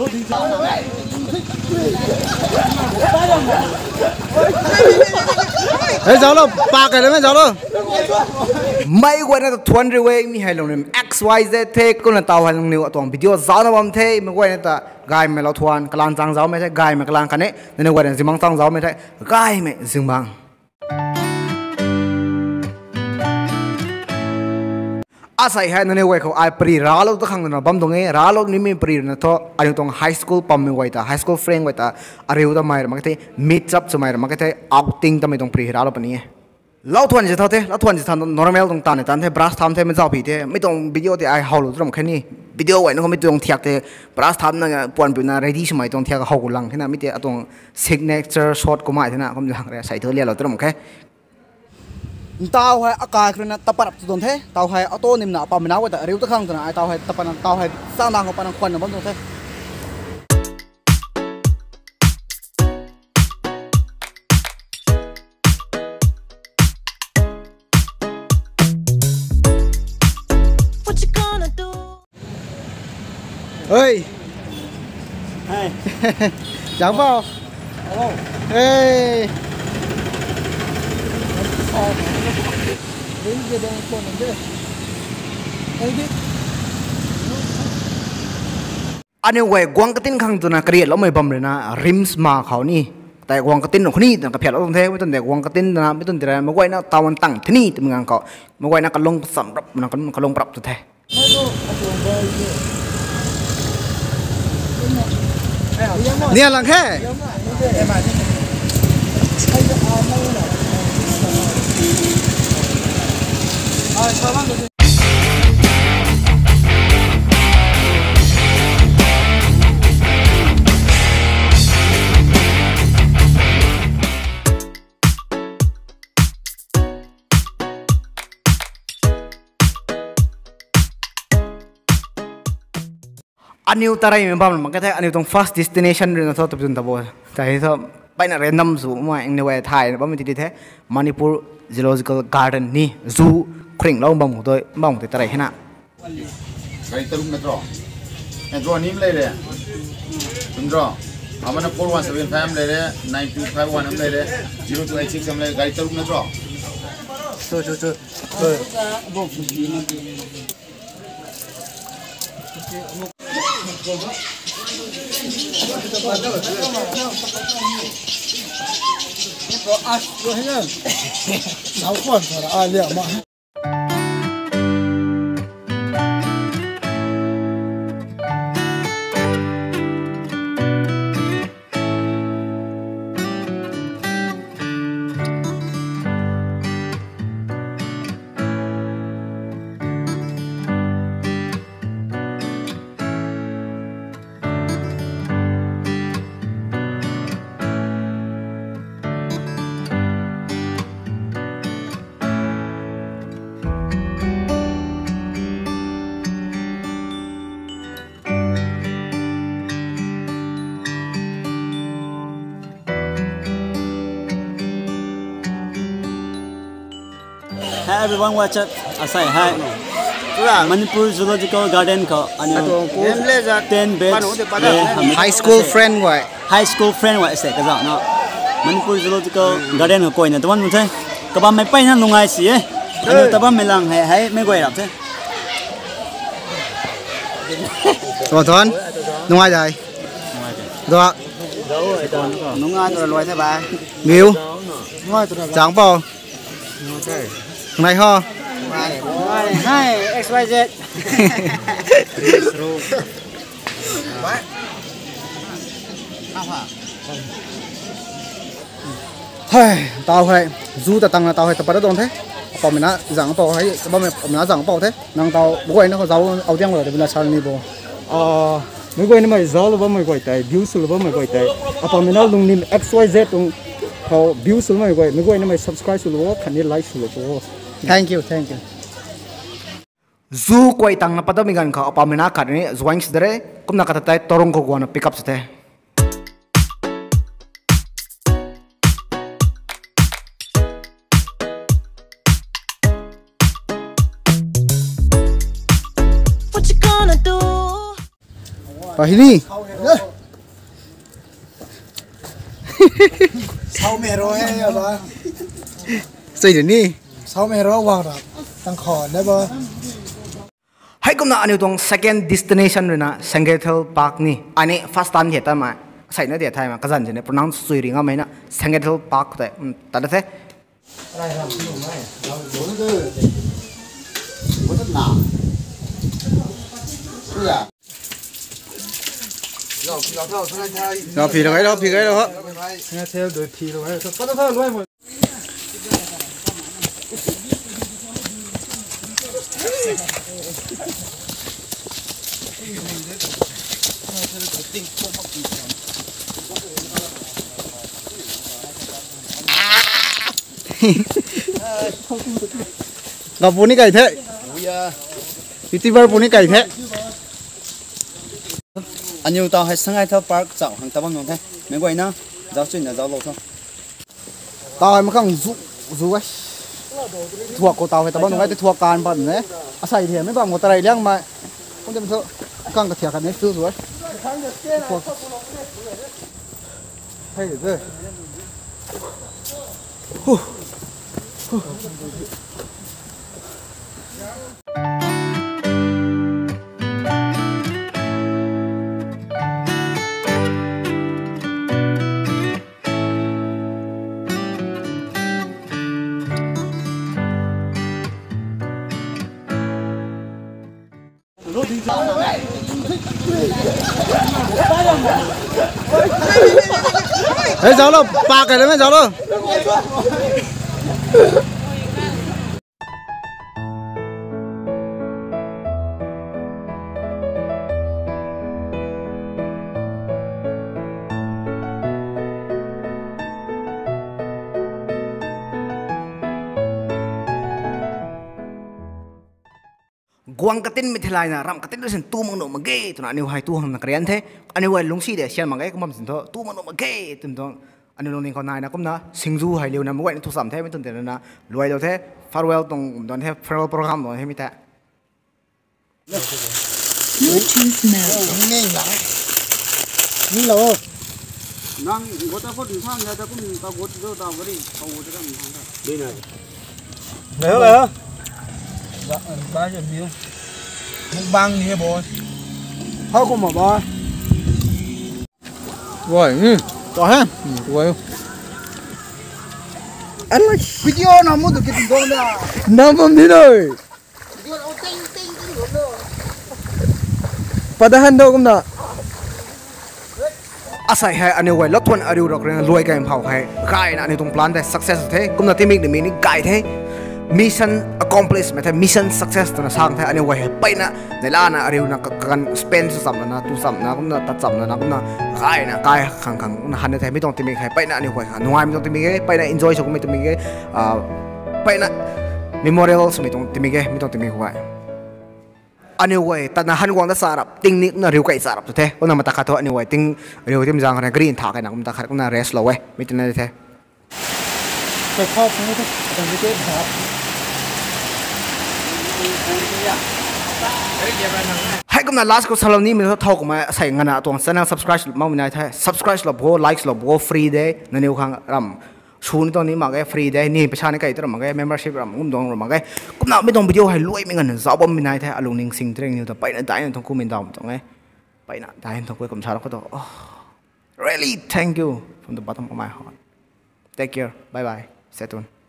Hey, Zalo, park it, Zalo. My way at 20 way, me hello him. XYZ take on a tower new at one video. Zanawam te, me way at the guy Melotwan, Kalan Zang Zalmete, Guy McClan Cane, then a way in Zimang Tang Zalmete, Guy me Zimang. As I had no way, I pre Ralo the Hang Bamdong, Ralo Nimi pre Nato, I don't high school pumping with a high school friend with a Ariuda Myra Makate, meets up to my Makate, outing the Medon pre Ralopani. Lot one is lot one is normal on Tanet, and brass time them Zapite, Midon video the eye hollow drum canny, video and no don't take the brass time point radiation might don't take a whole long, can I meet it on signature short command and I'm the hungry side to yellow drum, okay? Tao hai akai na taparap tu donte tao hai auto nim na pa mina wa da riu ta khang na ai tao hai tapan tao hai sang na ko pan kwan na bam donte What you gonna do? Ơi. Hey. Chẳng bao. Hey. Anyway, Guang Katin Kang to na create lo may bamrena rims ma khao ni tai Guang Katin no khni na ka phel lo the miton de Guang Katin na miton tira magwai na tawan tang thni timngang ko magwai na kalong sam rap na kalong prap to the nia lang khe Aniu tarai membam makata aniu tong first destination rin to tupun tabo tai so paina random zoo ma ing ne way thai bam ti the Manipur Zoological Garden ni zoo khring lo bam to bam te tarai hena gai tarum metro nim le re tundro amana 4175 le re 9251 am le re 0286 am le gai tarum metro so Hi everyone, watch up. I say hi. Manipur Zoological Garden ko ano 10 beds. high school friend wa High school friend wa se ka no. Manipur Zoological Garden ko na taban mo the. Ka ba mai pai na lungai si eh. Ano taban mai lang hai mai goi rap the. Thon nungai dai do Nungai to loi the ba. miu chẳng bao này ho Hi XYZ. hey tao hay du ta tăng là tao hay tập bắt đầu thế bỏ mình á giảng bỏ hay bao mình á giảng bỏ thế năng tao bố ấy nó có giàu áo tiếng rồi để mình là sao đi bộ mấy cái này mày giàu là bao mày gọi tay views là bao mày gọi tay bỏ mình á lùng nim XYZ tung họ views là mày gọi mấy cái này mày subscribe là khán giả like là bố thank you Zoo quay tăng na pada migan ka apa mina ka ni zwang sidere kum na katatai torong ko gwana pick up sate cái gì sau mẹ rồi hay bà xây đến đi sau mẹ rồi vào rồi tăng khỏe đấy bà hay cũng là anh yêu second destination rồi nè Sengetel Park ni anh ấy first time hiện tại mà sai nó để thay mà cái gì này pronounce suy riêng mà nè Sengetel Park đấy tại thế rồi phi rồi đó nghe theo đuổi phi rồi có thôi luôn một gặp vốn đi cày thế youtuber vốn đi cày thế anh yêu tao hay sang ai theo park dạo hàng tao bằng thế mấy quay nó giáo chuyện là giáo lộ thôi tao mà không dụ ấy thuộc của tao hay tao bao nhiêu cái thuộc càn bẩn đấy sai thì mấy bạn một tay liang mà không chịu thợ càng cái thiệt cái này tiêu rồi hay rồi đấy giáo đâu ba cái đấy mới giáo đâu guang katin mithelai na ram katin sen tu mang no mage tu na ani hai tu ham na krian the ani wai lungsi de sian mangai kom sin tho tu mang no mage tum tong ani long ning kon nai na kom na singju hai liu na mo wai tu sam the mi tun te na luai do the farewell tong don the farewell program don he mi ta Bluetooth mode. nghe lắm như là năng có ta có thang ra ta cũng tao có đâu tao có đi tao có cái thằng đây này đấy là ba giờ nhiều một băng như bò thôi cũng mà bò rồi có ha rồi anh ơi video nào muốn được cái tình con đó nào bấm đi rồi padahal đâu cũng được asai hai anh quay lót thuần ariu rồi nên lùi cái em hậu hai gai là anh tung plan để success thế cũng là team mình để mình gai thế mission accomplished mà thế mission success to na sang thế anh quay bay na để la na ariu na kan spend sắm na tu sắm na cũng là tắt sắm na cũng là gai na gai khang khang na han thếไม่ต้องteam mình hai bay na anh quay ha nuaiไม่ต้องteam mình bay na enjoy cho cũngไม่ต้องteam mình bay na memorialsไม่ต้องteam mìnhไม่ต้องteam mình quay anh quay tận là hắn quăng đã xả rập tinh nick nó riu cái xả rập thế, ông nào mà ta khát thôi anh quay tinh riu thêm rằng cái green thả cái nào cũng ta khát cũng là rest lâu ấy, mấy tên này thế. phải khóc không thế đừng có chết hả hay cũng là last câu sau này mình thâu cũng mà xây ngân à tuồng channel subscribe mà mình này thế subscribe là bố likes là bố free đấy nên nếu khang ram xuốngตัวนี้มาcái freeได้นี่ประชาชนก็ตัวมาcái membership เราcũngดองเรามาcái cũng nàoไม่ต้องวิดีโอให้รวยไม่เงินจะเอาไม่ได้แท้อารมณ์นิ่งสิ่งเตรงนี่แต่ไปนั่นได้ต้องคุมไม่ได้ตรงไงไปนั่นได้ต้องคุยกับชาวเราก็ต้อง really thank you from the bottom of my heart take care bye bye stay tuned